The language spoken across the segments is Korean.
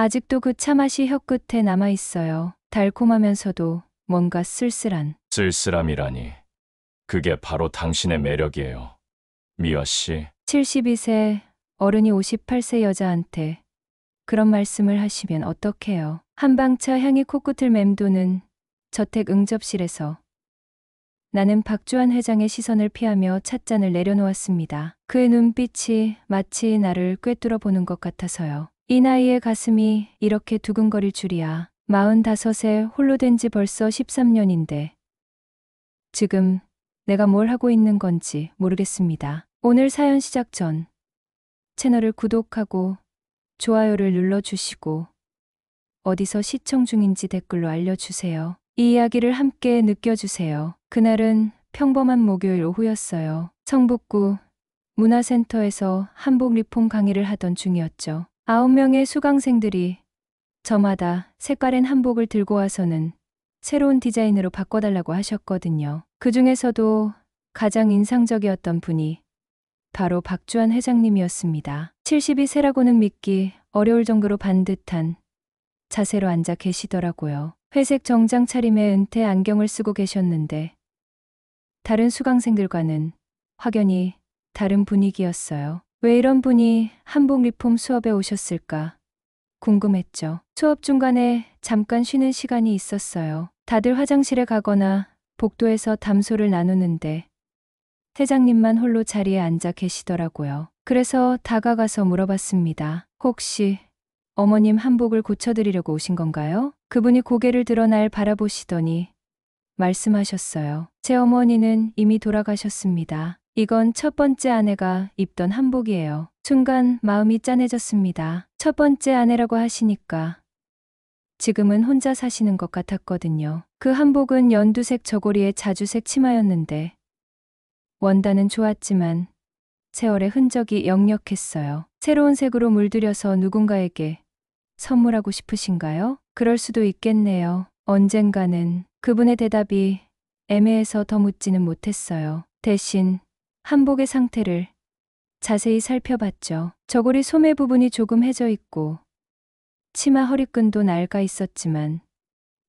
아직도 그 차 맛이 혀끝에 남아 있어요. 달콤하면서도 뭔가 쓸쓸한. 쓸쓸함이라니. 그게 바로 당신의 매력이에요. 미화 씨, 72세 어른이 58세 여자한테 그런 말씀을 하시면 어떡해요. 한방차 향이 코끝을 맴도는 저택 응접실에서 나는 박주환 회장의 시선을 피하며 찻잔을 내려놓았습니다. 그의 눈빛이 마치 나를 꿰뚫어 보는 것 같아서요. 이 나이에 가슴이 이렇게 두근거릴 줄이야. 45에 홀로 된 지 벌써 13년인데 지금 내가 뭘 하고 있는 건지 모르겠습니다. 오늘 사연 시작 전 채널을 구독하고 좋아요를 눌러주시고 어디서 시청 중인지 댓글로 알려주세요. 이 이야기를 함께 느껴주세요. 그날은 평범한 목요일 오후였어요. 성북구 문화센터에서 한복 리폼 강의를 하던 중이었죠. 9명의 수강생들이 저마다 색깔엔 한복을 들고 와서는 새로운 디자인으로 바꿔달라고 하셨거든요. 그 중에서도 가장 인상적이었던 분이 바로 박주환 회장님이었습니다. 72세라고는 믿기 어려울 정도로 반듯한 자세로 앉아 계시더라고요. 회색 정장 차림에 은퇴 안경을 쓰고 계셨는데 다른 수강생들과는 확연히 다른 분위기였어요. 왜 이런 분이 한복 리폼 수업에 오셨을까 궁금했죠. 수업 중간에 잠깐 쉬는 시간이 있었어요. 다들 화장실에 가거나 복도에서 담소를 나누는데 회장님만 홀로 자리에 앉아 계시더라고요. 그래서 다가가서 물어봤습니다. 혹시 어머님 한복을 고쳐드리려고 오신 건가요? 그분이 고개를 들어 날 바라보시더니 말씀하셨어요. 제 어머니는 이미 돌아가셨습니다. 이건 첫 번째 아내가 입던 한복이에요. 순간 마음이 짠해졌습니다. 첫 번째 아내라고 하시니까 지금은 혼자 사시는 것 같았거든요. 그 한복은 연두색 저고리에 자주색 치마였는데 원단은 좋았지만 세월의 흔적이 역력했어요. 새로운 색으로 물들여서 누군가에게 선물하고 싶으신가요? 그럴 수도 있겠네요. 언젠가는. 그분의 대답이 애매해서 더 묻지는 못했어요. 대신 한복의 상태를 자세히 살펴봤죠. 저고리 소매 부분이 조금 해져 있고 치마 허리끈도 낡아 있었지만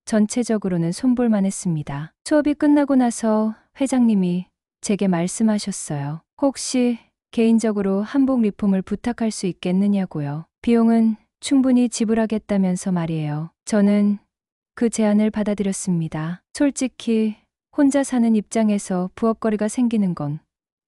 전체적으로는 손볼만 했습니다. 수업이 끝나고 나서 회장님이 제게 말씀하셨어요. 혹시 개인적으로 한복 리폼을 부탁할 수 있겠느냐고요. 비용은 충분히 지불하겠다면서 말이에요. 저는 그 제안을 받아들였습니다. 솔직히 혼자 사는 입장에서 부업거리가 생기는 건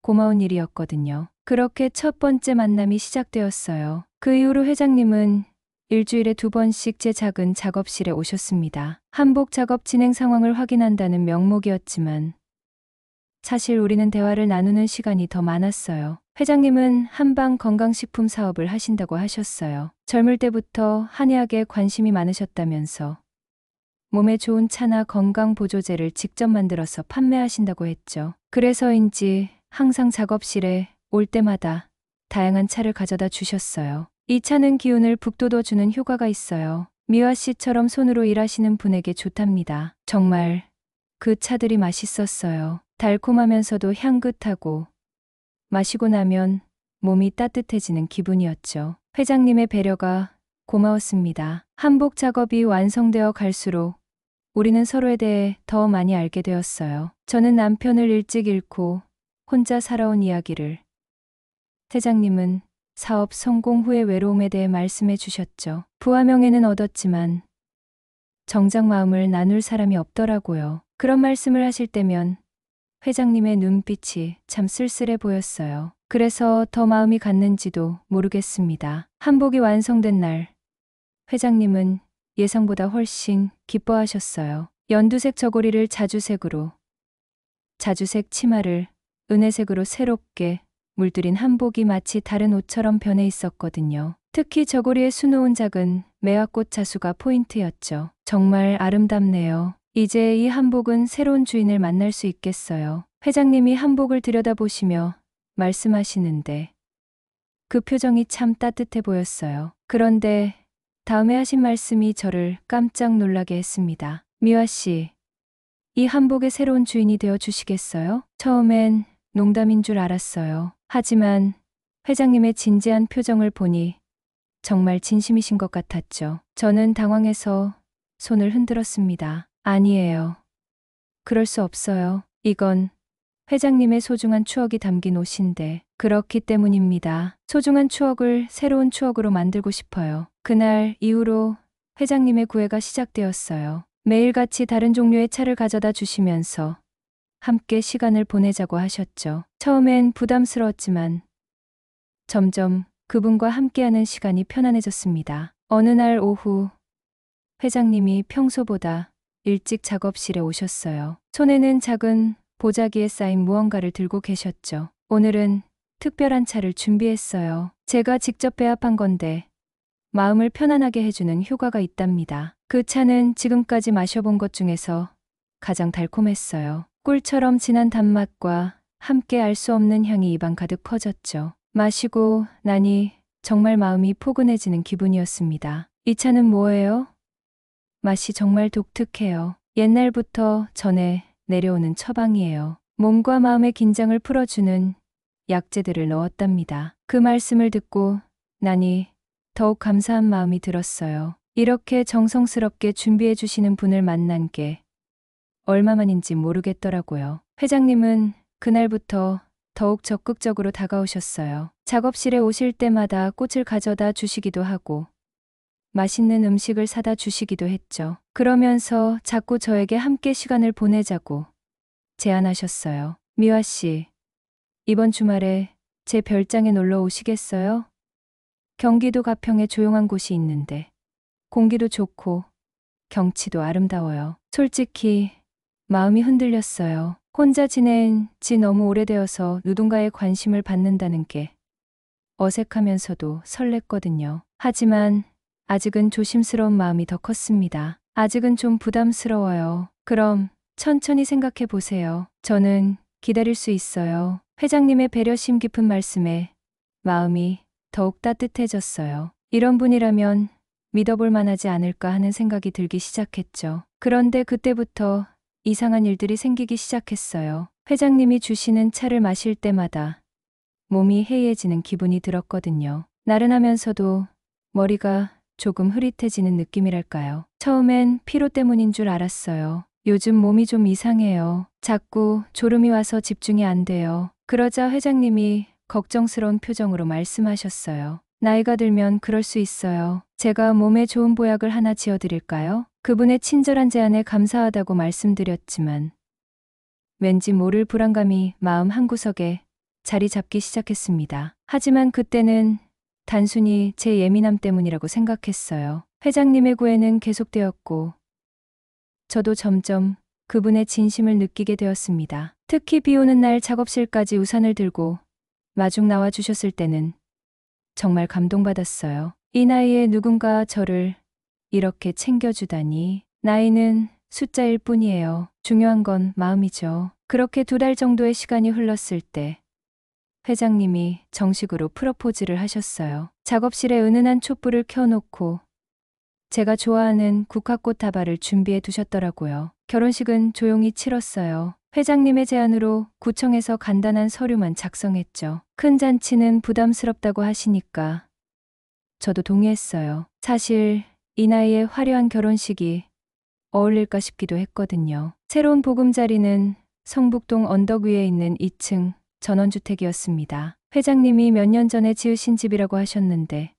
고마운 일이었거든요. 그렇게 첫 번째 만남이 시작되었어요. 그 이후로 회장님은 일주일에 2번씩 제 작은 작업실에 오셨습니다. 한복 작업 진행 상황을 확인한다는 명목이었지만 사실 우리는 대화를 나누는 시간이 더 많았어요. 회장님은 한방 건강식품 사업을 하신다고 하셨어요. 젊을 때부터 한의학에 관심이 많으셨다면서 몸에 좋은 차나 건강보조제를 직접 만들어서 판매하신다고 했죠. 그래서인지 항상 작업실에 올 때마다 다양한 차를 가져다 주셨어요. 이 차는 기운을 북돋워주는 효과가 있어요. 미화 씨처럼 손으로 일하시는 분에게 좋답니다. 정말 그 차들이 맛있었어요. 달콤하면서도 향긋하고 마시고 나면 몸이 따뜻해지는 기분이었죠. 회장님의 배려가 고마웠습니다. 한복 작업이 완성되어 갈수록 우리는 서로에 대해 더 많이 알게 되었어요. 저는 남편을 일찍 잃고 혼자 살아온 이야기를, 회장님은 사업 성공 후의 외로움에 대해 말씀해 주셨죠. 부와 명예는 얻었지만 정작 마음을 나눌 사람이 없더라고요. 그런 말씀을 하실 때면 회장님의 눈빛이 참 쓸쓸해 보였어요. 그래서 더 마음이 갔는지도 모르겠습니다. 한복이 완성된 날, 회장님은 예상보다 훨씬 기뻐하셨어요. 연두색 저고리를 자주색으로, 자주색 치마를 은혜색으로 새롭게 물들인 한복이 마치 다른 옷처럼 변해 있었거든요. 특히 저고리에 수놓은 작은 매화꽃 자수가 포인트였죠. 정말 아름답네요. 이제 이 한복은 새로운 주인을 만날 수 있겠어요. 회장님이 한복을 들여다보시며 말씀하시는데 그 표정이 참 따뜻해 보였어요. 그런데 다음에 하신 말씀이 저를 깜짝 놀라게 했습니다. 미화 씨, 이 한복의 새로운 주인이 되어 주시겠어요? 처음엔 농담인 줄 알았어요. 하지만 회장님의 진지한 표정을 보니 정말 진심이신 것 같았죠. 저는 당황해서 손을 흔들었습니다. 아니에요. 그럴 수 없어요. 이건 회장님의 소중한 추억이 담긴 옷인데 그렇기 때문입니다. 소중한 추억을 새로운 추억으로 만들고 싶어요. 그날 이후로 회장님의 구애가 시작되었어요. 매일같이 다른 종류의 차를 가져다 주시면서 함께 시간을 보내자고 하셨죠. 처음엔 부담스러웠지만 점점 그분과 함께하는 시간이 편안해졌습니다. 어느 날 오후 회장님이 평소보다 일찍 작업실에 오셨어요. 손에는 작은 보자기에 쌓인 무언가를 들고 계셨죠. 오늘은 특별한 차를 준비했어요. 제가 직접 배합한 건데 마음을 편안하게 해주는 효과가 있답니다. 그 차는 지금까지 마셔본 것 중에서 가장 달콤했어요. 꿀처럼 진한 단맛과 함께 알 수 없는 향이 입안 가득 퍼졌죠. 마시고 나니 정말 마음이 포근해지는 기분이었습니다. 이 차는 뭐예요? 맛이 정말 독특해요. 옛날부터 전해 내려오는 처방이에요. 몸과 마음의 긴장을 풀어주는 약재들을 넣었답니다. 그 말씀을 듣고 나니 더욱 감사한 마음이 들었어요. 이렇게 정성스럽게 준비해 주시는 분을 만난 게 얼마만인지 모르겠더라고요. 회장님은 그날부터 더욱 적극적으로 다가오셨어요. 작업실에 오실 때마다 꽃을 가져다 주시기도 하고 맛있는 음식을 사다 주시기도 했죠. 그러면서 자꾸 저에게 함께 시간을 보내자고 제안하셨어요. 미화 씨, 이번 주말에 제 별장에 놀러 오시겠어요? 경기도 가평에 조용한 곳이 있는데 공기도 좋고 경치도 아름다워요. 솔직히 마음이 흔들렸어요. 혼자 지낸 지 너무 오래되어서 누군가의 관심을 받는다는 게 어색하면서도 설렜거든요. 하지만 아직은 조심스러운 마음이 더 컸습니다. 아직은 좀 부담스러워요. 그럼 천천히 생각해 보세요. 저는 기다릴 수 있어요. 회장님의 배려심 깊은 말씀에 마음이 더욱 따뜻해졌어요. 이런 분이라면 믿어볼 만하지 않을까 하는 생각이 들기 시작했죠. 그런데 그때부터 이상한 일들이 생기기 시작했어요. 회장님이 주시는 차를 마실 때마다 몸이 해이해지는 기분이 들었거든요. 나른하면서도 머리가 조금 흐릿해지는 느낌이랄까요. 처음엔 피로 때문인 줄 알았어요. 요즘 몸이 좀 이상해요. 자꾸 졸음이 와서 집중이 안 돼요. 그러자 회장님이 걱정스러운 표정으로 말씀하셨어요. 나이가 들면 그럴 수 있어요. 제가 몸에 좋은 보약을 하나 지어드릴까요? 그분의 친절한 제안에 감사하다고 말씀드렸지만 왠지 모를 불안감이 마음 한구석에 자리 잡기 시작했습니다. 하지만 그때는 단순히 제 예민함 때문이라고 생각했어요. 회장님의 구애는 계속되었고 저도 점점 그분의 진심을 느끼게 되었습니다. 특히 비 오는 날 작업실까지 우산을 들고 마중 나와 주셨을 때는 정말 감동받았어요. 이 나이에 누군가 저를 이렇게 챙겨주다니. 나이는 숫자일 뿐이에요. 중요한 건 마음이죠. 그렇게 2달 정도의 시간이 흘렀을 때 회장님이 정식으로 프러포즈를 하셨어요. 작업실에 은은한 촛불을 켜놓고 제가 좋아하는 국화꽃 다발을 준비해 두셨더라고요. 결혼식은 조용히 치렀어요. 회장님의 제안으로 구청에서 간단한 서류만 작성했죠. 큰 잔치는 부담스럽다고 하시니까 저도 동의했어요. 사실 이 나이에 화려한 결혼식이 어울릴까 싶기도 했거든요. 새로운 보금자리는 성북동 언덕 위에 있는 2층 전원주택이었습니다. 회장님이 몇 년 전에 지으신 집이라고 하셨는데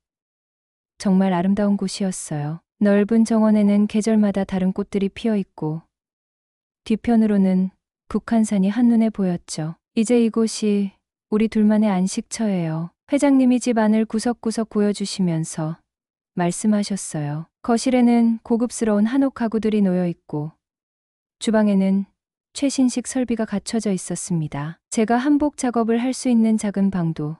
정말 아름다운 곳이었어요. 넓은 정원에는 계절마다 다른 꽃들이 피어 있고 뒤편으로는 북한산이 한눈에 보였죠. 이제 이곳이 우리 둘만의 안식처예요. 회장님이 집 안을 구석구석 보여주시면서 말씀하셨어요. 거실에는 고급스러운 한옥 가구들이 놓여 있고 주방에는 최신식 설비가 갖춰져 있었습니다. 제가 한복 작업을 할 수 있는 작은 방도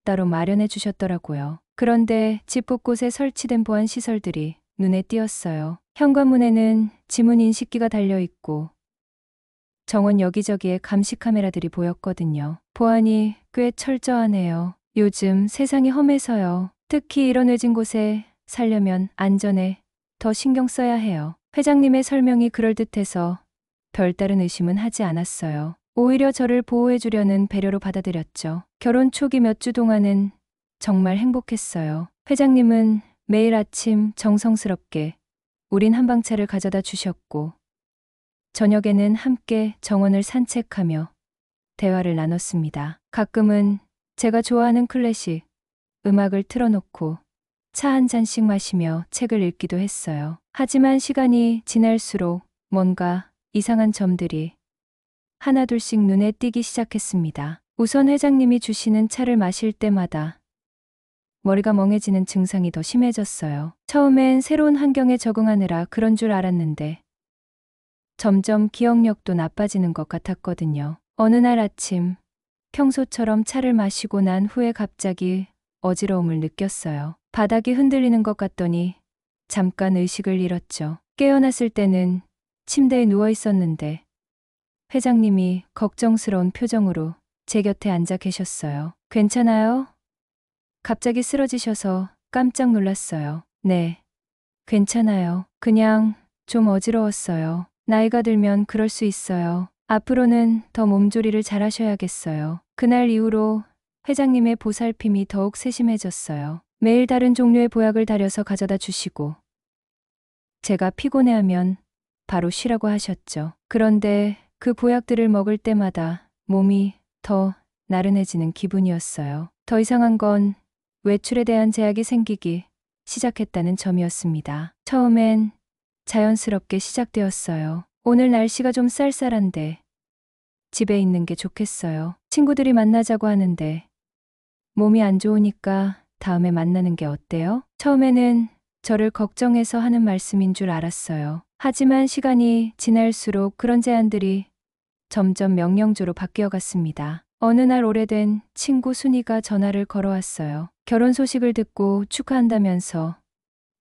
따로 마련해 주셨더라고요. 그런데 집 곳곳에 설치된 보안 시설들이 눈에 띄었어요. 현관문에는 지문 인식기가 달려 있고 정원 여기저기에 감시 카메라들이 보였거든요. 보안이 꽤 철저하네요. 요즘 세상이 험해서요. 특히 이런 외진 곳에 살려면 안전에 더 신경 써야 해요. 회장님의 설명이 그럴듯해서 별다른 의심은 하지 않았어요. 오히려 저를 보호해주려는 배려로 받아들였죠. 결혼 초기 몇 주 동안은 정말 행복했어요. 회장님은 매일 아침 정성스럽게 우린 한방차를 가져다 주셨고, 저녁에는 함께 정원을 산책하며 대화를 나눴습니다. 가끔은 제가 좋아하는 클래식 음악을 틀어놓고 차 한 잔씩 마시며 책을 읽기도 했어요. 하지만 시간이 지날수록 뭔가 이상한 점들이 하나둘씩 눈에 띄기 시작했습니다. 우선 회장님이 주시는 차를 마실 때마다 머리가 멍해지는 증상이 더 심해졌어요. 처음엔 새로운 환경에 적응하느라 그런 줄 알았는데 점점 기억력도 나빠지는 것 같았거든요. 어느 날 아침 평소처럼 차를 마시고 난 후에 갑자기 어지러움을 느꼈어요. 바닥이 흔들리는 것 같더니 잠깐 의식을 잃었죠. 깨어났을 때는 침대에 누워 있었는데 회장님이 걱정스러운 표정으로 제 곁에 앉아 계셨어요. 괜찮아요? 갑자기 쓰러지셔서 깜짝 놀랐어요. 네, 괜찮아요. 그냥 좀 어지러웠어요. 나이가 들면 그럴 수 있어요. 앞으로는 더 몸조리를 잘하셔야겠어요. 그날 이후로 회장님의 보살핌이 더욱 세심해졌어요. 매일 다른 종류의 보약을 달여서 가져다 주시고 제가 피곤해하면 바로 쉬라고 하셨죠. 그런데 그 보약들을 먹을 때마다 몸이 더 나른해지는 기분이었어요. 더 이상한 건 외출에 대한 제약이 생기기 시작했다는 점이었습니다. 처음엔 자연스럽게 시작되었어요. 오늘 날씨가 좀 쌀쌀한데 집에 있는 게 좋겠어요. 친구들이 만나자고 하는데 몸이 안 좋으니까 다음에 만나는 게 어때요? 처음에는 저를 걱정해서 하는 말씀인 줄 알았어요. 하지만 시간이 지날수록 그런 제안들이 점점 명령조로 바뀌어 갔습니다. 어느 날 오래된 친구 순이가 전화를 걸어왔어요. 결혼 소식을 듣고 축하한다면서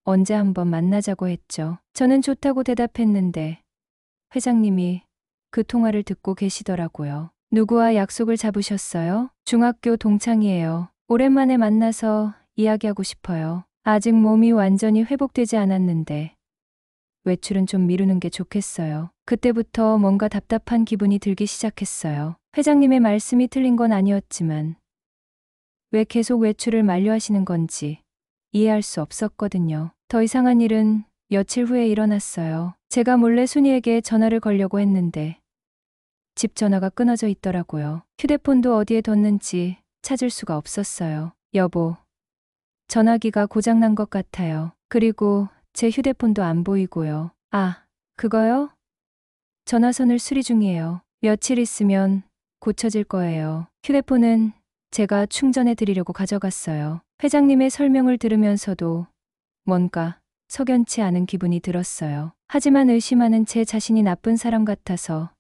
언제 한번 만나자고 했죠. 저는 좋다고 대답했는데 회장님이 그 통화를 듣고 계시더라고요. 누구와 약속을 잡으셨어요? 중학교 동창이에요. 오랜만에 만나서 이야기하고 싶어요. 아직 몸이 완전히 회복되지 않았는데 외출은 좀 미루는 게 좋겠어요. 그때부터 뭔가 답답한 기분이 들기 시작했어요. 회장님의 말씀이 틀린 건 아니었지만 왜 계속 외출을 만류하시는 건지 이해할 수 없었거든요. 더 이상한 일은 며칠 후에 일어났어요. 제가 몰래 순이에게 전화를 걸려고 했는데 집 전화가 끊어져 있더라고요. 휴대폰도 어디에 뒀는지 찾을 수가 없었어요. 여보, 전화기가 고장난 것 같아요. 그리고 제 휴대폰도 안 보이고요. 아, 그거요? 전화선을 수리 중이에요. 며칠 있으면 고쳐질 거예요. 휴대폰은 제가 충전해 드리려고 가져갔어요. 회장님의 설명을 들으면서도 뭔가 석연치 않은 기분이 들었어요. 하지만 의심하는 제 자신이 나쁜 사람 같아서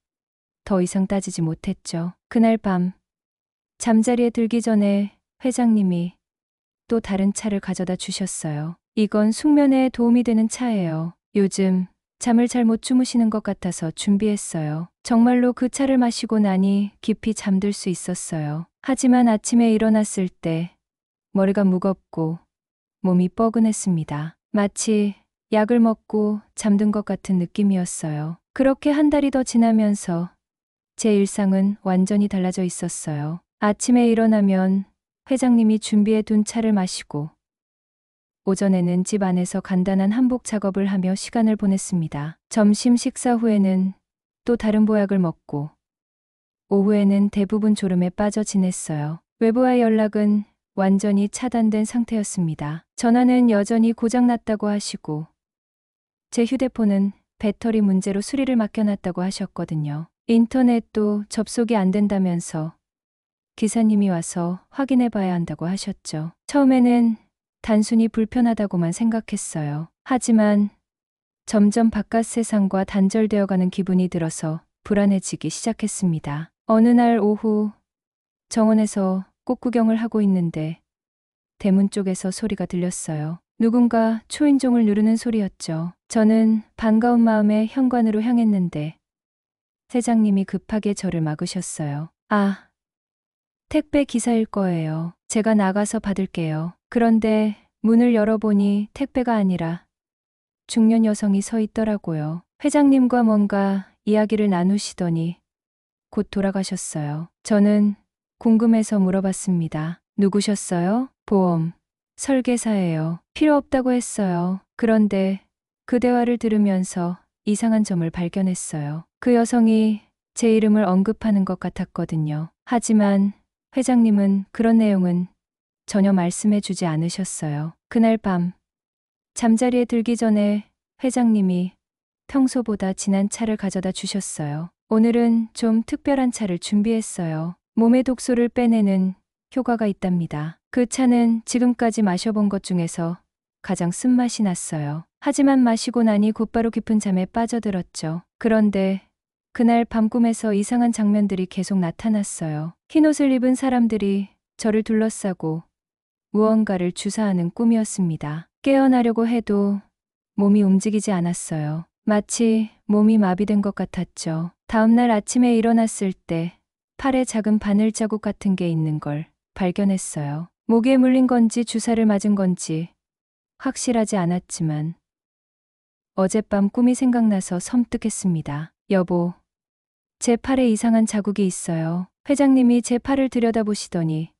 더 이상 따지지 못했죠. 그날 밤 잠자리에 들기 전에 회장님이 또 다른 차를 가져다 주셨어요. 이건 숙면에 도움이 되는 차예요. 요즘 잠을 잘 못 주무시는 것 같아서 준비했어요. 정말로 그 차를 마시고 나니 깊이 잠들 수 있었어요. 하지만 아침에 일어났을 때 머리가 무겁고 몸이 뻐근했습니다. 마치 약을 먹고 잠든 것 같은 느낌이었어요. 그렇게 한 달이 더 지나면서 제 일상은 완전히 달라져 있었어요. 아침에 일어나면 회장님이 준비해 둔 차를 마시고 오전에는 집 안에서 간단한 한복 작업을 하며 시간을 보냈습니다. 점심 식사 후에는 또 다른 보약을 먹고 오후에는 대부분 졸음에 빠져 지냈어요. 외부와의 연락은 완전히 차단된 상태였습니다. 전화는 여전히 고장났다고 하시고 제 휴대폰은 배터리 문제로 수리를 맡겨놨다고 하셨거든요. 인터넷도 접속이 안 된다면서 기사님이 와서 확인해 봐야 한다고 하셨죠. 처음에는 단순히 불편하다고만 생각했어요. 하지만 점점 바깥 세상과 단절되어가는 기분이 들어서 불안해지기 시작했습니다. 어느 날 오후 정원에서 꽃 구경을 하고 있는데 대문 쪽에서 소리가 들렸어요. 누군가 초인종을 누르는 소리였죠. 저는 반가운 마음에 현관으로 향했는데 회장님이 급하게 저를 막으셨어요. 아, 택배 기사일 거예요. 제가 나가서 받을게요. 그런데 문을 열어보니 택배가 아니라 중년 여성이 서 있더라고요. 회장님과 뭔가 이야기를 나누시더니 곧 돌아가셨어요. 저는 궁금해서 물어봤습니다. 누구셨어요? 보험 설계사예요. 필요 없다고 했어요. 그런데 그 대화를 들으면서 이상한 점을 발견했어요. 그 여성이 제 이름을 언급하는 것 같았거든요. 하지만 회장님은 그런 내용은 전혀 말씀해 주지 않으셨어요. 그날 밤 잠자리에 들기 전에 회장님이 평소보다 진한 차를 가져다 주셨어요. 오늘은 좀 특별한 차를 준비했어요. 몸의 독소를 빼내는 효과가 있답니다. 그 차는 지금까지 마셔본 것 중에서 가장 쓴맛이 났어요. 하지만 마시고 나니 곧바로 깊은 잠에 빠져들었죠. 그런데 그날 밤 꿈에서 이상한 장면들이 계속 나타났어요. 흰옷을 입은 사람들이 저를 둘러싸고 무언가를 주사하는 꿈이었습니다. 깨어나려고 해도 몸이 움직이지 않았어요. 마치 몸이 마비된 것 같았죠. 다음날 아침에 일어났을 때 팔에 작은 바늘 자국 같은 게 있는 걸 발견했어요. 모기에 물린 건지 주사를 맞은 건지 확실하지 않았지만 어젯밤 꿈이 생각나서 섬뜩했습니다. 여보, 제 팔에 이상한 자국이 있어요. 회장님이 제 팔을 들여다보시더니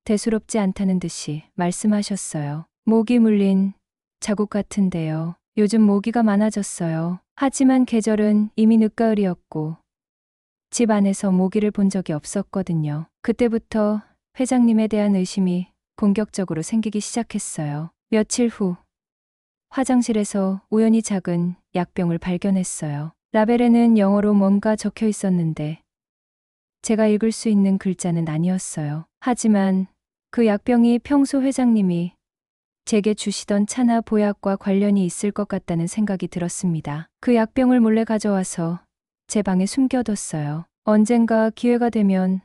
대수롭지 않다는 듯이 말씀하셨어요. 모기 물린 자국 같은데요. 요즘 모기가 많아졌어요. 하지만 계절은 이미 늦가을이었고 집 안에서 모기를 본 적이 없었거든요. 그때부터 회장님에 대한 의심이 본격적으로 생기기 시작했어요. 며칠 후 화장실에서 우연히 작은 약병을 발견했어요. 라벨에는 영어로 뭔가 적혀 있었는데 제가 읽을 수 있는 글자는 아니었어요. 하지만 그 약병이 평소 회장님이 제게 주시던 차나 보약과 관련이 있을 것 같다는 생각이 들었습니다. 그 약병을 몰래 가져와서 제 방에 숨겨뒀어요. 언젠가 기회가 되면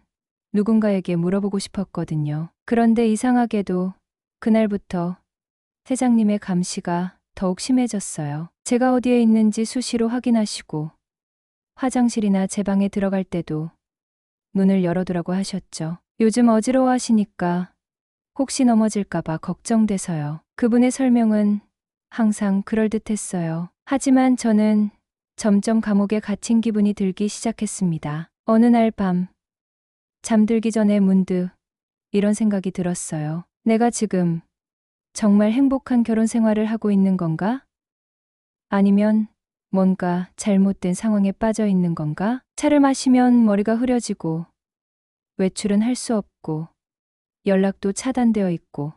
누군가에게 물어보고 싶었거든요. 그런데 이상하게도 그날부터 회장님의 감시가 더욱 심해졌어요. 제가 어디에 있는지 수시로 확인하시고 화장실이나 제 방에 들어갈 때도 문을 열어두라고 하셨죠. 요즘 어지러워하시니까 혹시 넘어질까봐 걱정돼서요. 그분의 설명은 항상 그럴듯했어요. 하지만 저는 점점 감옥에 갇힌 기분이 들기 시작했습니다. 어느 날 밤, 잠들기 전에 문득 이런 생각이 들었어요. 내가 지금 정말 행복한 결혼 생활을 하고 있는 건가? 아니면 뭔가 잘못된 상황에 빠져 있는 건가? 차를 마시면 머리가 흐려지고 외출은 할 수 없고 연락도 차단되어 있고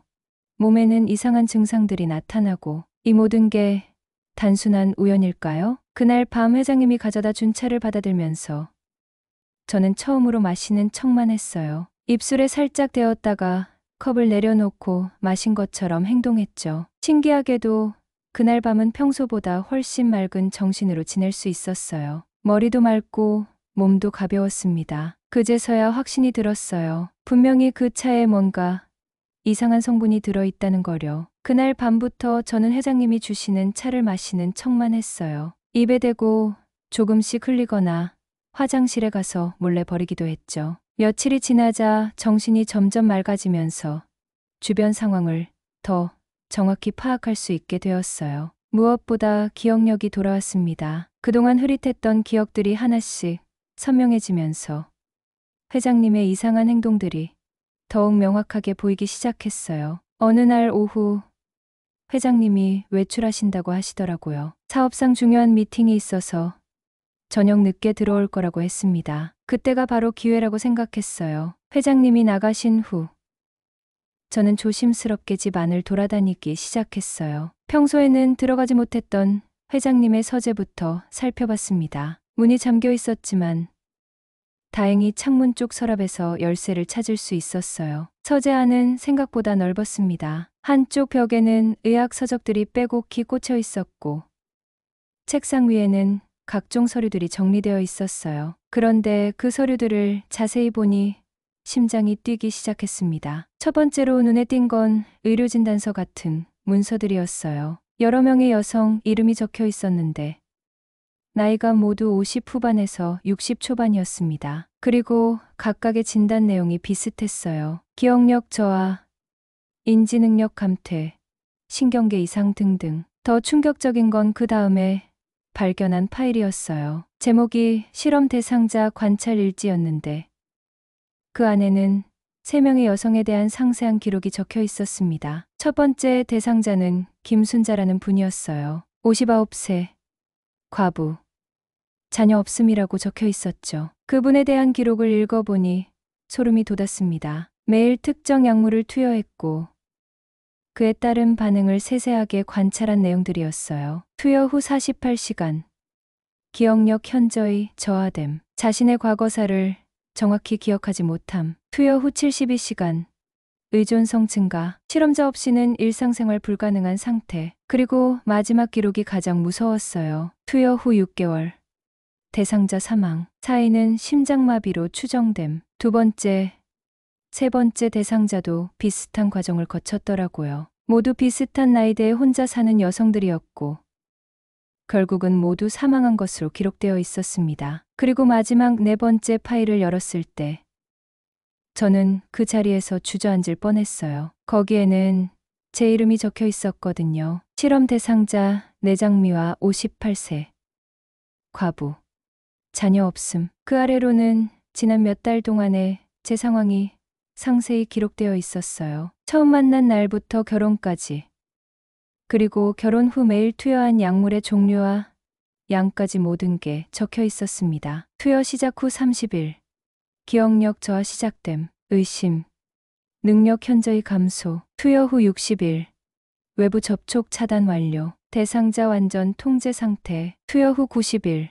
몸에는 이상한 증상들이 나타나고 이 모든 게 단순한 우연일까요? 그날 밤 회장님이 가져다 준 차를 받아들면서 저는 처음으로 마시는 척만 했어요. 입술에 살짝 데웠다가 컵을 내려놓고 마신 것처럼 행동했죠. 신기하게도 그날 밤은 평소보다 훨씬 맑은 정신으로 지낼 수 있었어요. 머리도 맑고 몸도 가벼웠습니다. 그제서야 확신이 들었어요. 분명히 그 차에 뭔가 이상한 성분이 들어있다는 거려. 그날 밤부터 저는 회장님이 주시는 차를 마시는 척만 했어요. 입에 대고 조금씩 흘리거나 화장실에 가서 몰래 버리기도 했죠. 며칠이 지나자 정신이 점점 맑아지면서 주변 상황을 더 정확히 파악할 수 있게 되었어요. 무엇보다 기억력이 돌아왔습니다. 그동안 흐릿했던 기억들이 하나씩 선명해지면서 회장님의 이상한 행동들이 더욱 명확하게 보이기 시작했어요. 어느 날 오후 회장님이 외출하신다고 하시더라고요. 사업상 중요한 미팅이 있어서 저녁 늦게 들어올 거라고 했습니다. 그때가 바로 기회라고 생각했어요. 회장님이 나가신 후 저는 조심스럽게 집 안을 돌아다니기 시작했어요. 평소에는 들어가지 못했던 회장님의 서재부터 살펴봤습니다. 문이 잠겨 있었지만 다행히 창문 쪽 서랍에서 열쇠를 찾을 수 있었어요. 서재 안은 생각보다 넓었습니다. 한쪽 벽에는 의학 서적들이 빼곡히 꽂혀 있었고 책상 위에는 각종 서류들이 정리되어 있었어요. 그런데 그 서류들을 자세히 보니 심장이 뛰기 시작했습니다. 첫 번째로 눈에 띈 건 의료진단서 같은 문서들이었어요. 여러 명의 여성 이름이 적혀 있었는데 나이가 모두 50 후반에서 60 초반이었습니다. 그리고 각각의 진단 내용이 비슷했어요. 기억력 저하, 인지능력 감퇴, 신경계 이상 등등. 더 충격적인 건 그 다음에 발견한 파일이었어요. 제목이 실험 대상자 관찰 일지였는데 그 안에는 3명의 여성에 대한 상세한 기록이 적혀 있었습니다. 첫 번째 대상자는 김순자라는 분이었어요. 59세, 과부, 자녀 없음이라고 적혀 있었죠. 그분에 대한 기록을 읽어보니 소름이 돋았습니다. 매일 특정 약물을 투여했고 그에 따른 반응을 세세하게 관찰한 내용들이었어요. 투여 후 48시간, 기억력 현저히 저하됨, 자신의 과거사를 정확히 기억하지 못함, 투여 후 72시간, 의존성 증가, 실험자 없이는 일상생활 불가능한 상태, 그리고 마지막 기록이 가장 무서웠어요. 투여 후 6개월, 대상자 사망, 사인은 심장마비로 추정됨. 두 번째, 세 번째 대상자도 비슷한 과정을 거쳤더라고요. 모두 비슷한 나이대에 혼자 사는 여성들이었고 결국은 모두 사망한 것으로 기록되어 있었습니다. 그리고 마지막 4번째 파일을 열었을 때 저는 그 자리에서 주저앉을 뻔했어요. 거기에는 제 이름이 적혀 있었거든요. 실험 대상자 내장미와 58세, 과부, 자녀 없음. 그 아래로는 지난 몇 달 동안의 제 상황이 상세히 기록되어 있었어요. 처음 만난 날부터 결혼까지, 그리고 결혼 후 매일 투여한 약물의 종류와 양까지 모든 게 적혀 있었습니다. 투여 시작 후 30일, 기억력 저하 시작됨, 의심, 능력 현저히 감소, 투여 후 60일, 외부 접촉 차단 완료, 대상자 완전 통제 상태, 투여 후 90일,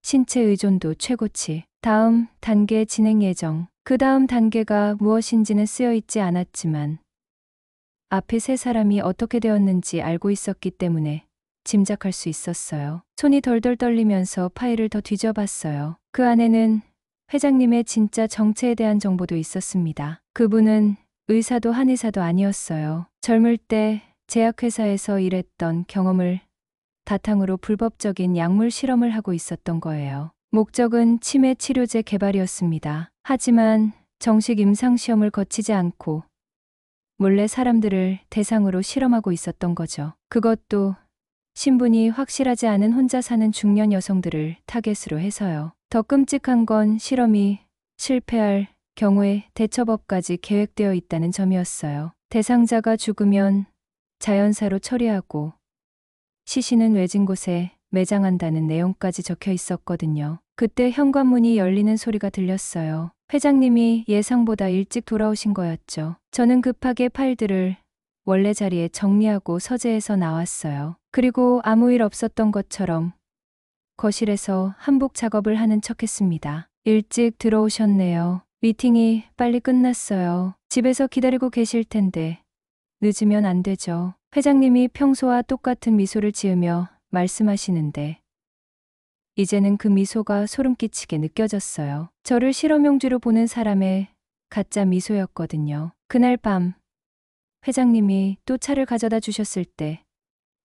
신체 의존도 최고치, 다음 단계 진행 예정. 그 다음 단계가 무엇인지는 쓰여 있지 않았지만 앞에 세 사람이 어떻게 되었는지 알고 있었기 때문에 짐작할 수 있었어요. 손이 덜덜 떨리면서 파일을 더 뒤져봤어요. 그 안에는 회장님의 진짜 정체에 대한 정보도 있었습니다. 그분은 의사도 한의사도 아니었어요. 젊을 때 제약회사에서 일했던 경험을 바탕으로 불법적인 약물 실험을 하고 있었던 거예요. 목적은 치매 치료제 개발이었습니다. 하지만 정식 임상시험을 거치지 않고 몰래 사람들을 대상으로 실험하고 있었던 거죠. 그것도 신분이 확실하지 않은 혼자 사는 중년 여성들을 타겟으로 해서요. 더 끔찍한 건 실험이 실패할 경우에 대처법까지 계획되어 있다는 점이었어요. 대상자가 죽으면 자연사로 처리하고 시신은 외진 곳에 매장한다는 내용까지 적혀 있었거든요. 그때 현관문이 열리는 소리가 들렸어요. 회장님이 예상보다 일찍 돌아오신 거였죠. 저는 급하게 파일들을 원래 자리에 정리하고 서재에서 나왔어요. 그리고 아무 일 없었던 것처럼 거실에서 한복 작업을 하는 척했습니다. 일찍 들어오셨네요. 미팅이 빨리 끝났어요. 집에서 기다리고 계실 텐데 늦으면 안 되죠. 회장님이 평소와 똑같은 미소를 지으며 말씀하시는데 이제는 그 미소가 소름 끼치게 느껴졌어요. 저를 실험용지로 보는 사람의 가짜 미소였거든요. 그날 밤 회장님이 또 차를 가져다 주셨을 때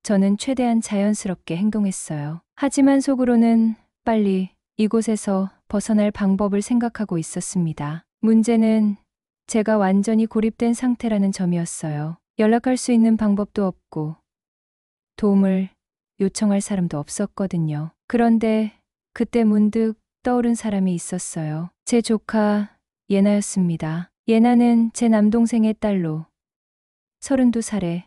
저는 최대한 자연스럽게 행동했어요. 하지만 속으로는 빨리 이곳에서 벗어날 방법을 생각하고 있었습니다. 문제는 제가 완전히 고립된 상태라는 점이었어요. 연락할 수 있는 방법도 없고 도움을 요청할 사람도 없었거든요. 그런데 그때 문득 떠오른 사람이 있었어요. 제 조카 예나였습니다. 예나는 제 남동생의 딸로 32살에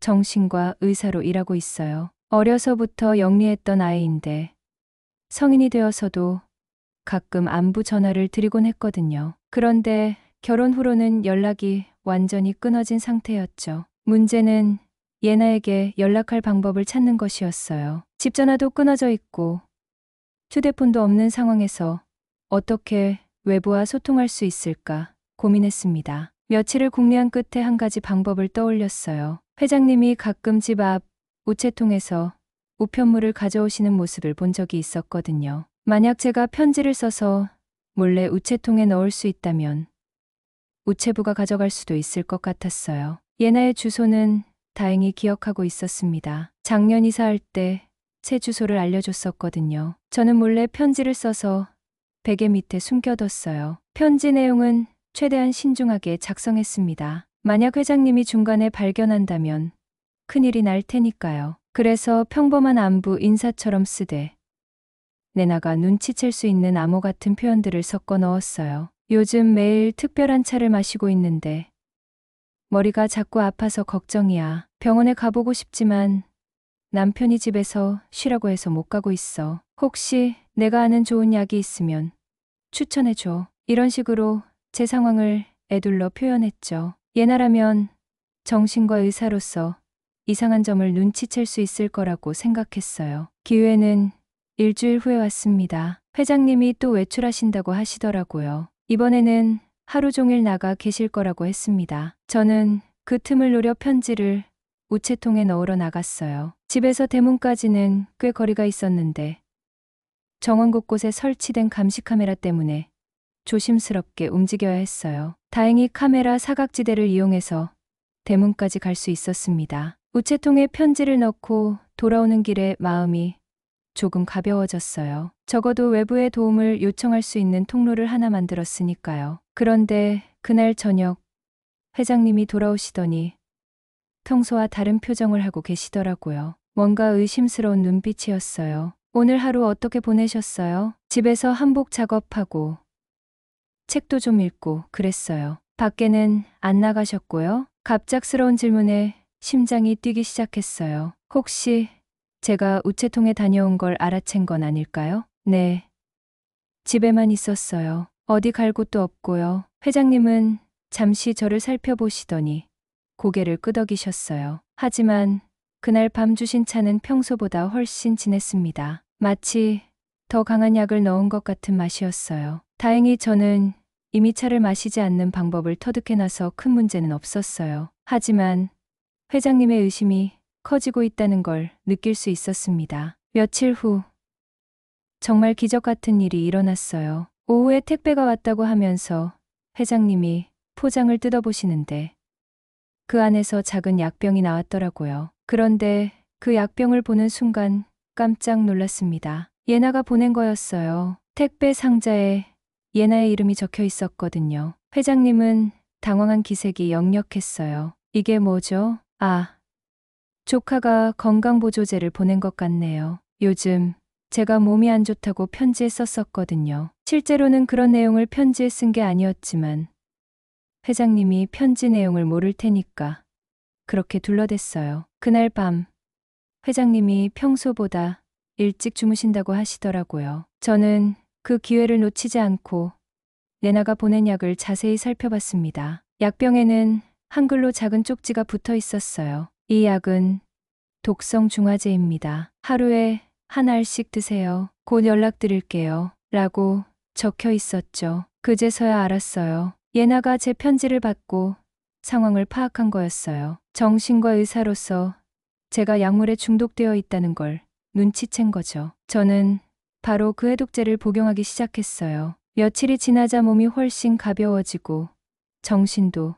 정신과 의사로 일하고 있어요. 어려서부터 영리했던 아이인데 성인이 되어서도 가끔 안부 전화를 드리곤 했거든요. 그런데 결혼 후로는 연락이 완전히 끊어진 상태였죠. 문제는 예나에게 연락할 방법을 찾는 것이었어요. 집 전화도 끊어져 있고 휴대폰도 없는 상황에서 어떻게 외부와 소통할 수 있을까 고민했습니다. 며칠을 궁리한 끝에 한 가지 방법을 떠올렸어요. 회장님이 가끔 집 앞 우체통에서 우편물을 가져오시는 모습을 본 적이 있었거든요. 만약 제가 편지를 써서 몰래 우체통에 넣을 수 있다면 우체부가 가져갈 수도 있을 것 같았어요. 예나의 주소는 다행히 기억하고 있었습니다. 작년 이사할 때 새 주소를 알려줬었거든요. 저는 몰래 편지를 써서 베개 밑에 숨겨뒀어요. 편지 내용은 최대한 신중하게 작성했습니다. 만약 회장님이 중간에 발견한다면 큰일이 날 테니까요. 그래서 평범한 안부 인사처럼 쓰되 내나가 눈치챌 수 있는 암호 같은 표현들을 섞어 넣었어요. 요즘 매일 특별한 차를 마시고 있는데 머리가 자꾸 아파서 걱정이야. 병원에 가보고 싶지만 남편이 집에서 쉬라고 해서 못 가고 있어. 혹시 내가 아는 좋은 약이 있으면 추천해줘. 이런 식으로 제 상황을 애둘러 표현했죠. 예나라면 정신과 의사로서 이상한 점을 눈치챌 수 있을 거라고 생각했어요. 기회는 일주일 후에 왔습니다. 회장님이 또 외출하신다고 하시더라고요. 이번에는 하루 종일 나가 계실 거라고 했습니다. 저는 그 틈을 노려 편지를 우체통에 넣으러 나갔어요. 집에서 대문까지는 꽤 거리가 있었는데 정원 곳곳에 설치된 감시 카메라 때문에 조심스럽게 움직여야 했어요. 다행히 카메라 사각지대를 이용해서 대문까지 갈 수 있었습니다. 우체통에 편지를 넣고 돌아오는 길에 마음이 조금 가벼워졌어요. 적어도 외부의 도움을 요청할 수 있는 통로를 하나 만들었으니까요. 그런데 그날 저녁 회장님이 돌아오시더니 평소와 다른 표정을 하고 계시더라고요. 뭔가 의심스러운 눈빛이었어요. 오늘 하루 어떻게 보내셨어요? 집에서 한복 작업하고 책도 좀 읽고 그랬어요. 밖에는 안 나가셨고요? 갑작스러운 질문에 심장이 뛰기 시작했어요. 혹시 제가 우체통에 다녀온 걸 알아챈 건 아닐까요? 네. 집에만 있었어요. 어디 갈 곳도 없고요. 회장님은 잠시 저를 살펴보시더니 고개를 끄덕이셨어요. 하지만 그날 밤 주신 차는 평소보다 훨씬 진했습니다. 마치 더 강한 약을 넣은 것 같은 맛이었어요. 다행히 저는 이미 차를 마시지 않는 방법을 터득해놔서 큰 문제는 없었어요. 하지만 회장님의 의심이 커지고 있다는 걸 느낄 수 있었습니다. 며칠 후 정말 기적 같은 일이 일어났어요. 오후에 택배가 왔다고 하면서 회장님이 포장을 뜯어보시는데 그 안에서 작은 약병이 나왔더라고요. 그런데 그 약병을 보는 순간 깜짝 놀랐습니다. 예나가 보낸 거였어요. 택배 상자에 예나의 이름이 적혀 있었거든요. 회장님은 당황한 기색이 역력했어요. 이게 뭐죠? 아, 조카가 건강보조제를 보낸 것 같네요. 요즘 제가 몸이 안 좋다고 편지에 썼었거든요. 실제로는 그런 내용을 편지에 쓴 게 아니었지만 회장님이 편지 내용을 모를 테니까 그렇게 둘러댔어요. 그날 밤 회장님이 평소보다 일찍 주무신다고 하시더라고요. 저는 그 기회를 놓치지 않고 예나가 보낸 약을 자세히 살펴봤습니다. 약병에는 한글로 작은 쪽지가 붙어 있었어요. 이 약은 독성 중화제입니다. 하루에 한 알씩 드세요. 곧 연락드릴게요. 라고 적혀 있었죠. 그제서야 알았어요. 예나가 제 편지를 받고 상황을 파악한 거였어요. 정신과 의사로서 제가 약물에 중독되어 있다는 걸 눈치챈 거죠. 저는 바로 그 해독제를 복용하기 시작했어요. 며칠이 지나자 몸이 훨씬 가벼워지고 정신도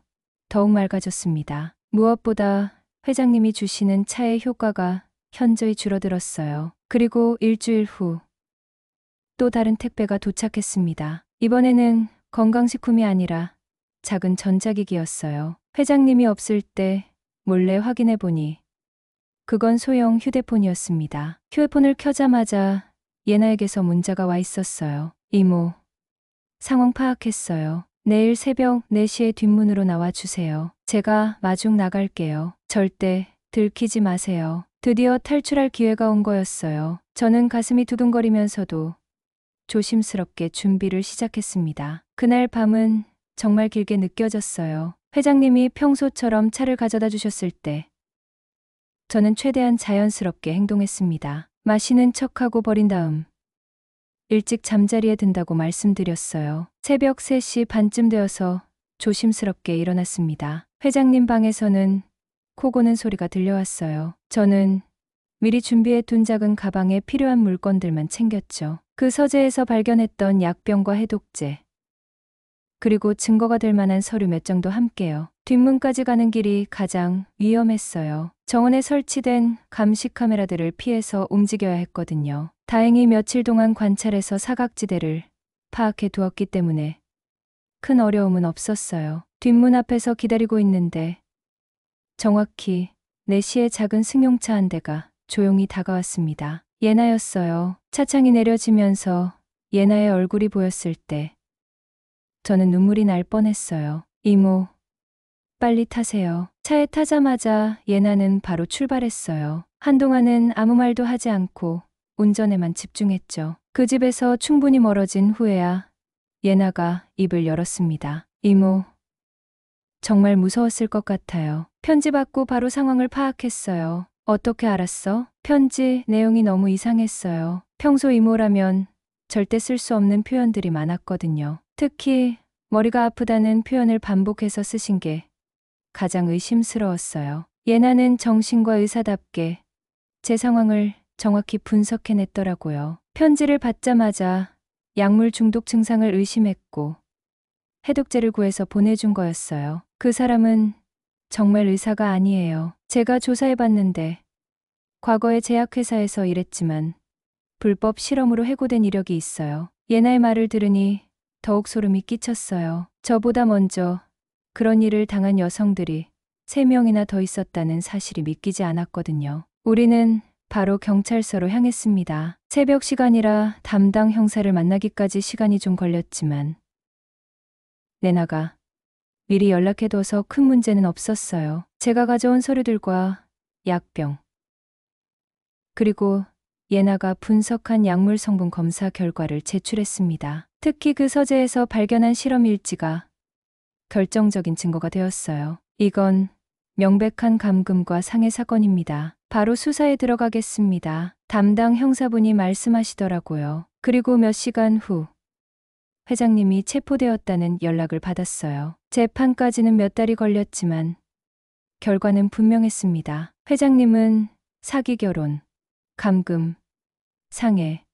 더욱 맑아졌습니다. 무엇보다 회장님이 주시는 차의 효과가 현저히 줄어들었어요. 그리고 일주일 후 또 다른 택배가 도착했습니다. 이번에는 건강식품이 아니라 작은 전자기기였어요. 회장님이 없을 때 몰래 확인해 보니 그건 소형 휴대폰이었습니다. 휴대폰을 켜자마자 예나에게서 문자가 와 있었어요. 이모, 상황 파악했어요. 내일 새벽 4시에 뒷문으로 나와 주세요. 제가 마중 나갈게요. 절대 들키지 마세요. 드디어 탈출할 기회가 온 거였어요. 저는 가슴이 두근거리면서도 조심스럽게 준비를 시작했습니다. 그날 밤은 정말 길게 느껴졌어요. 회장님이 평소처럼 차를 가져다 주셨을 때 저는 최대한 자연스럽게 행동했습니다. 마시는 척하고 버린 다음 일찍 잠자리에 든다고 말씀드렸어요. 새벽 3시 반쯤 되어서 조심스럽게 일어났습니다. 회장님 방에서는 코 고는 소리가 들려왔어요. 저는 미리 준비해 둔 작은 가방에 필요한 물건들만 챙겼죠. 그 서재에서 발견했던 약병과 해독제, 그리고 증거가 될 만한 서류 몇 장도 함께요. 뒷문까지 가는 길이 가장 위험했어요. 정원에 설치된 감시 카메라들을 피해서 움직여야 했거든요. 다행히 며칠 동안 관찰해서 사각지대를 파악해 두었기 때문에 큰 어려움은 없었어요. 뒷문 앞에서 기다리고 있는데 정확히 4시에 작은 승용차 한 대가 조용히 다가왔습니다. 예나였어요. 차창이 내려지면서 예나의 얼굴이 보였을 때 저는 눈물이 날 뻔했어요. 이모, 빨리 타세요. 차에 타자마자 예나는 바로 출발했어요. 한동안은 아무 말도 하지 않고 운전에만 집중했죠. 그 집에서 충분히 멀어진 후에야 예나가 입을 열었습니다. 이모, 정말 무서웠을 것 같아요. 편지 받고 바로 상황을 파악했어요. 어떻게 알았어? 편지 내용이 너무 이상했어요. 평소 이모라면 절대 쓸 수 없는 표현들이 많았거든요. 특히 머리가 아프다는 표현을 반복해서 쓰신 게 가장 의심스러웠어요. 예나는 정신과 의사답게 제 상황을 정확히 분석해냈더라고요. 편지를 받자마자 약물 중독 증상을 의심했고 해독제를 구해서 보내준 거였어요. 그 사람은 정말 의사가 아니에요. 제가 조사해봤는데 과거에 제약회사에서 일했지만 불법 실험으로 해고된 이력이 있어요. 예나의 말을 들으니 더욱 소름이 끼쳤어요. 저보다 먼저 그런 일을 당한 여성들이 3명이나 더 있었다는 사실이 믿기지 않았거든요. 우리는 바로 경찰서로 향했습니다. 새벽 시간이라 담당 형사를 만나기까지 시간이 좀 걸렸지만 레나가 미리 연락해둬서 큰 문제는 없었어요. 제가 가져온 서류들과 약병, 그리고 예나가 분석한 약물 성분 검사 결과를 제출했습니다. 특히 그 서재에서 발견한 실험 일지가 결정적인 증거가 되었어요. 이건 명백한 감금과 상해 사건입니다. 바로 수사에 들어가겠습니다. 담당 형사분이 말씀하시더라고요. 그리고 몇 시간 후 회장님이 체포되었다는 연락을 받았어요. 재판까지는 몇 달이 걸렸지만 결과는 분명했습니다. 회장님은 사기 결혼, 감금, 상해,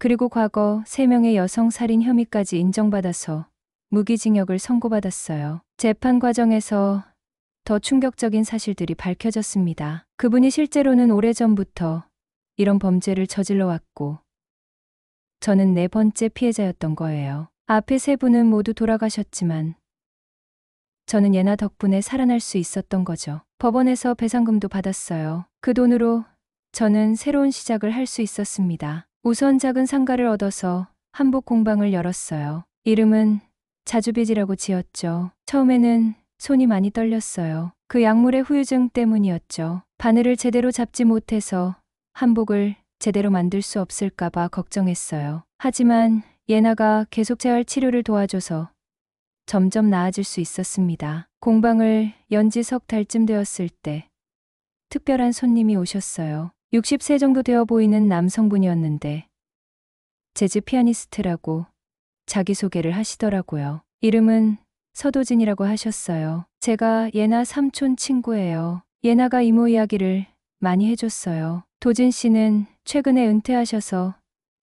그리고 과거 3명의 여성 살인 혐의까지 인정받아서 무기징역을 선고받았어요. 재판 과정에서 더 충격적인 사실들이 밝혀졌습니다. 그분이 실제로는 오래전부터 이런 범죄를 저질러 왔고 저는 4번째 피해자였던 거예요. 앞에 3분은 모두 돌아가셨지만 저는 예나 덕분에 살아날 수 있었던 거죠. 법원에서 배상금도 받았어요. 그 돈으로 저는 새로운 시작을 할 수 있었습니다. 우선 작은 상가를 얻어서 한복 공방을 열었어요. 이름은 자주비지라고 지었죠. 처음에는 손이 많이 떨렸어요. 그 약물의 후유증 때문이었죠. 바늘을 제대로 잡지 못해서 한복을 제대로 만들 수 없을까봐 걱정했어요. 하지만 예나가 계속 재활 치료를 도와줘서 점점 나아질 수 있었습니다. 공방을 연지 석 달쯤 되었을 때 특별한 손님이 오셨어요. 60세 정도 되어 보이는 남성분이었는데 재즈 피아니스트라고 자기소개를 하시더라고요. 이름은 서도진이라고 하셨어요. 제가 예나 삼촌 친구예요. 예나가 이모 이야기를 많이 해줬어요. 도진 씨는 최근에 은퇴하셔서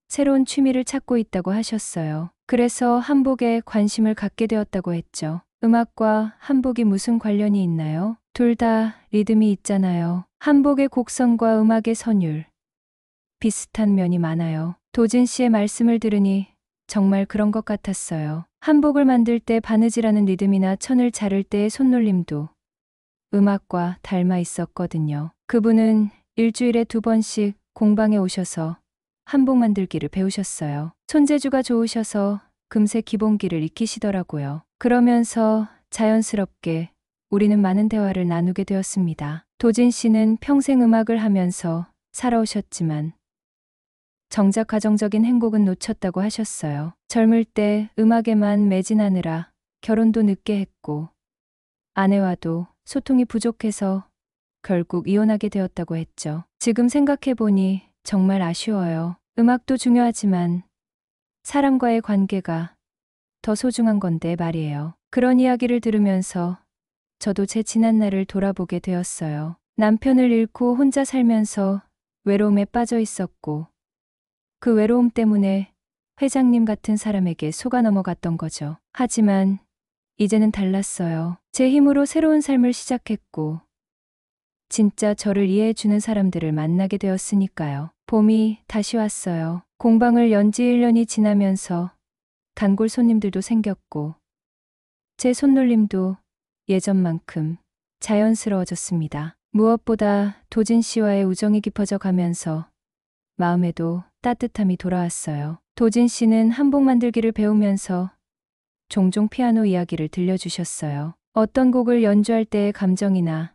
새로운 취미를 찾고 있다고 하셨어요. 그래서 한복에 관심을 갖게 되었다고 했죠. 음악과 한복이 무슨 관련이 있나요? 둘 다 리듬이 있잖아요. 한복의 곡선과 음악의 선율, 비슷한 면이 많아요. 도진 씨의 말씀을 들으니 정말 그런 것 같았어요. 한복을 만들 때 바느질하는 리듬이나 천을 자를 때의 손놀림도 음악과 닮아 있었거든요. 그분은 일주일에 2번씩 공방에 오셔서 한복 만들기를 배우셨어요. 손재주가 좋으셔서 금세 기본기를 익히시더라고요. 그러면서 자연스럽게 우리는 많은 대화를 나누게 되었습니다. 도진 씨는 평생 음악을 하면서 살아오셨지만 정작 가정적인 행복은 놓쳤다고 하셨어요. 젊을 때 음악에만 매진하느라 결혼도 늦게 했고 아내와도 소통이 부족해서 결국 이혼하게 되었다고 했죠. 지금 생각해보니 정말 아쉬워요. 음악도 중요하지만 사람과의 관계가 더 소중한 건데 말이에요. 그런 이야기를 들으면서 저도 제 지난 날을 돌아보게 되었어요. 남편을 잃고 혼자 살면서 외로움에 빠져 있었고 그 외로움 때문에 회장님 같은 사람에게 속아 넘어갔던 거죠. 하지만 이제는 달랐어요. 제 힘으로 새로운 삶을 시작했고 진짜 저를 이해해주는 사람들을 만나게 되었으니까요. 봄이 다시 왔어요. 공방을 연지 1년이 지나면서 단골 손님들도 생겼고 제 손놀림도 예전만큼 자연스러워졌습니다. 무엇보다 도진 씨와의 우정이 깊어져 가면서 마음에도 따뜻함이 돌아왔어요. 도진 씨는 한복 만들기를 배우면서 종종 피아노 이야기를 들려주셨어요. 어떤 곡을 연주할 때의 감정이나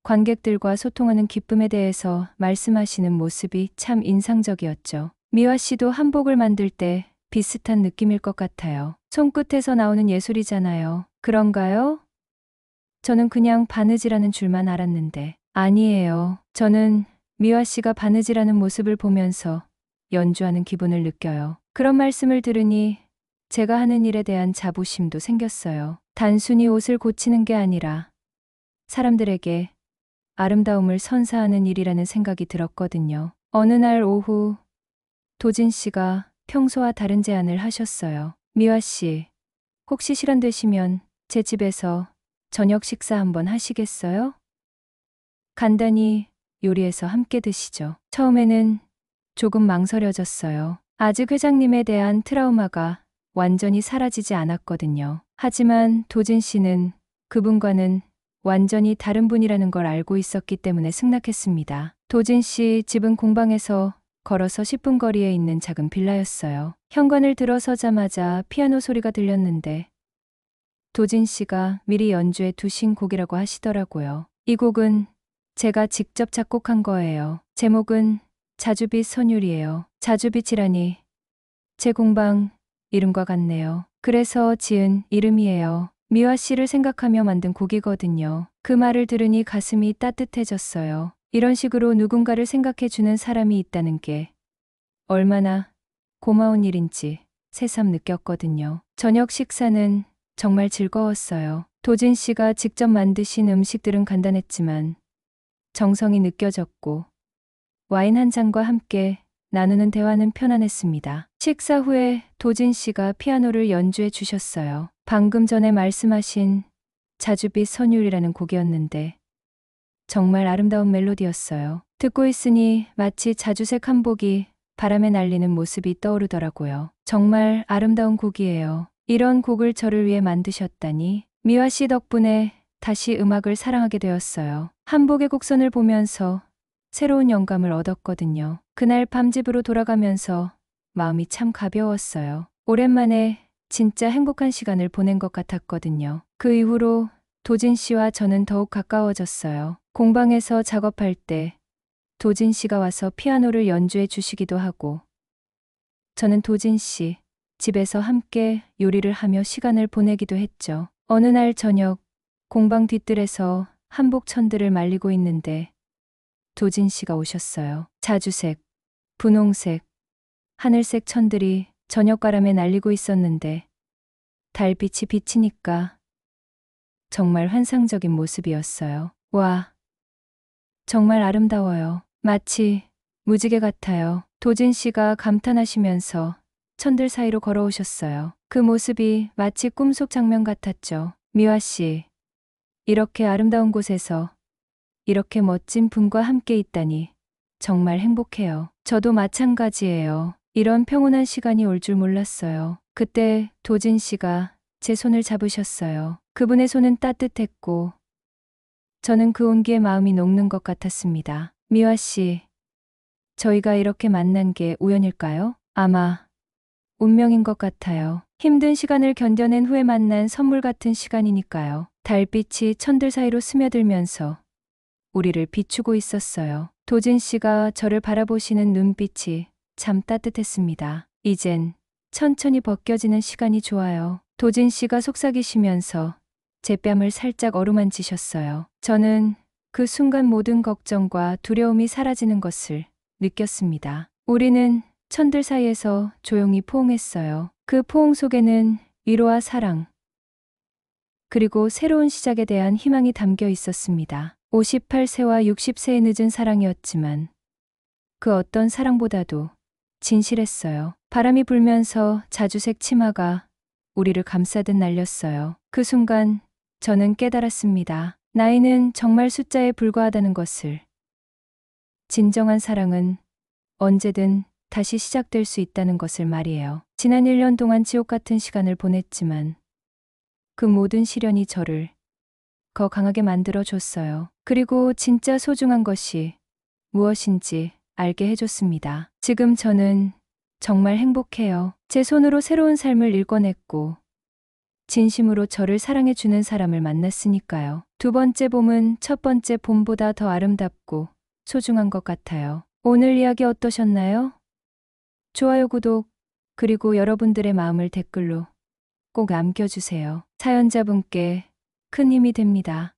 관객들과 소통하는 기쁨에 대해서 말씀하시는 모습이 참 인상적이었죠. 미화 씨도 한복을 만들 때 비슷한 느낌일 것 같아요. 손끝에서 나오는 예술이잖아요. 그런가요? 저는 그냥 바느질하는 줄만 알았는데. 아니에요. 저는 미화 씨가 바느질하는 모습을 보면서 연주하는 기분을 느껴요. 그런 말씀을 들으니 제가 하는 일에 대한 자부심도 생겼어요. 단순히 옷을 고치는 게 아니라 사람들에게 아름다움을 선사하는 일이라는 생각이 들었거든요. 어느 날 오후 도진 씨가 평소와 다른 제안을 하셨어요. 미화 씨, 혹시 시간 되시면 제 집에서 저녁 식사 한번 하시겠어요? 간단히 요리해서 함께 드시죠. 처음에는 조금 망설여졌어요. 아직 회장님에 대한 트라우마가 완전히 사라지지 않았거든요. 하지만 도진 씨는 그분과는 완전히 다른 분이라는 걸 알고 있었기 때문에 승낙했습니다. 도진 씨 집은 공방에서 걸어서 10분 거리에 있는 작은 빌라였어요. 현관을 들어서자마자 피아노 소리가 들렸는데 도진 씨가 미리 연주해 두신 곡이라고 하시더라고요. 이 곡은 제가 직접 작곡한 거예요. 제목은 자주빛 선율이에요. 자주빛이라니 제 공방 이름과 같네요. 그래서 지은 이름이에요. 미화 씨를 생각하며 만든 곡이거든요. 그 말을 들으니 가슴이 따뜻해졌어요. 이런 식으로 누군가를 생각해 주는 사람이 있다는 게 얼마나 고마운 일인지 새삼 느꼈거든요. 저녁 식사는 정말 즐거웠어요. 도진 씨가 직접 만드신 음식들은 간단했지만 정성이 느껴졌고 와인 한 잔과 함께 나누는 대화는 편안했습니다. 식사 후에 도진 씨가 피아노를 연주해 주셨어요. 방금 전에 말씀하신 자주빛 선율이라는 곡이었는데 정말 아름다운 멜로디였어요. 듣고 있으니 마치 자주색 한복이 바람에 날리는 모습이 떠오르더라고요. 정말 아름다운 곡이에요. 이런 곡을 저를 위해 만드셨다니 미화 씨 덕분에 다시 음악을 사랑하게 되었어요. 한복의 곡선을 보면서 새로운 영감을 얻었거든요. 그날 밤 집으로 돌아가면서 마음이 참 가벼웠어요. 오랜만에 진짜 행복한 시간을 보낸 것 같았거든요. 그 이후로 도진 씨와 저는 더욱 가까워졌어요. 공방에서 작업할 때 도진 씨가 와서 피아노를 연주해 주시기도 하고 저는 도진 씨 집에서 함께 요리를 하며 시간을 보내기도 했죠. 어느 날 저녁 공방 뒤뜰에서 한복 천들을 말리고 있는데 도진 씨가 오셨어요. 자주색, 분홍색, 하늘색 천들이 저녁바람에 날리고 있었는데 달빛이 비치니까 정말 환상적인 모습이었어요. 와, 정말 아름다워요. 마치 무지개 같아요. 도진 씨가 감탄하시면서 천들 사이로 걸어오셨어요. 그 모습이 마치 꿈속 장면 같았죠. 미화 씨, 이렇게 아름다운 곳에서 이렇게 멋진 분과 함께 있다니 정말 행복해요. 저도 마찬가지예요. 이런 평온한 시간이 올 줄 몰랐어요. 그때 도진 씨가 제 손을 잡으셨어요. 그분의 손은 따뜻했고 저는 그 온기에 마음이 녹는 것 같았습니다. 미화 씨, 저희가 이렇게 만난 게 우연일까요? 아마 운명인 것 같아요. 힘든 시간을 견뎌낸 후에 만난 선물 같은 시간이니까요. 달빛이 천들 사이로 스며들면서 우리를 비추고 있었어요. 도진 씨가 저를 바라보시는 눈빛이 참 따뜻했습니다. 이젠 천천히 벗겨지는 시간이 좋아요. 도진 씨가 속삭이시면서 제 뺨을 살짝 어루만지셨어요. 저는 그 순간 모든 걱정과 두려움이 사라지는 것을 느꼈습니다. 우리는 천들 사이에서 조용히 포옹했어요. 그 포옹 속에는 위로와 사랑, 그리고 새로운 시작에 대한 희망이 담겨 있었습니다. 58세와 60세의 늦은 사랑이었지만 그 어떤 사랑보다도 진실했어요. 바람이 불면서 자주색 치마가 우리를 감싸듯 날렸어요. 그 순간 저는 깨달았습니다. 나이는 정말 숫자에 불과하다는 것을. 진정한 사랑은 언제든 다시 시작될 수 있다는 것을 말이에요. 지난 1년 동안 지옥 같은 시간을 보냈지만 그 모든 시련이 저를 더 강하게 만들어 줬어요. 그리고 진짜 소중한 것이 무엇인지 알게 해줬습니다. 지금 저는 정말 행복해요. 제 손으로 새로운 삶을 읽어냈고 진심으로 저를 사랑해주는 사람을 만났으니까요. 두 번째 봄은 첫 번째 봄보다 더 아름답고 소중한 것 같아요. 오늘 이야기 어떠셨나요? 좋아요, 구독, 그리고 여러분들의 마음을 댓글로 꼭 남겨주세요. 사연자분께 큰 힘이 됩니다.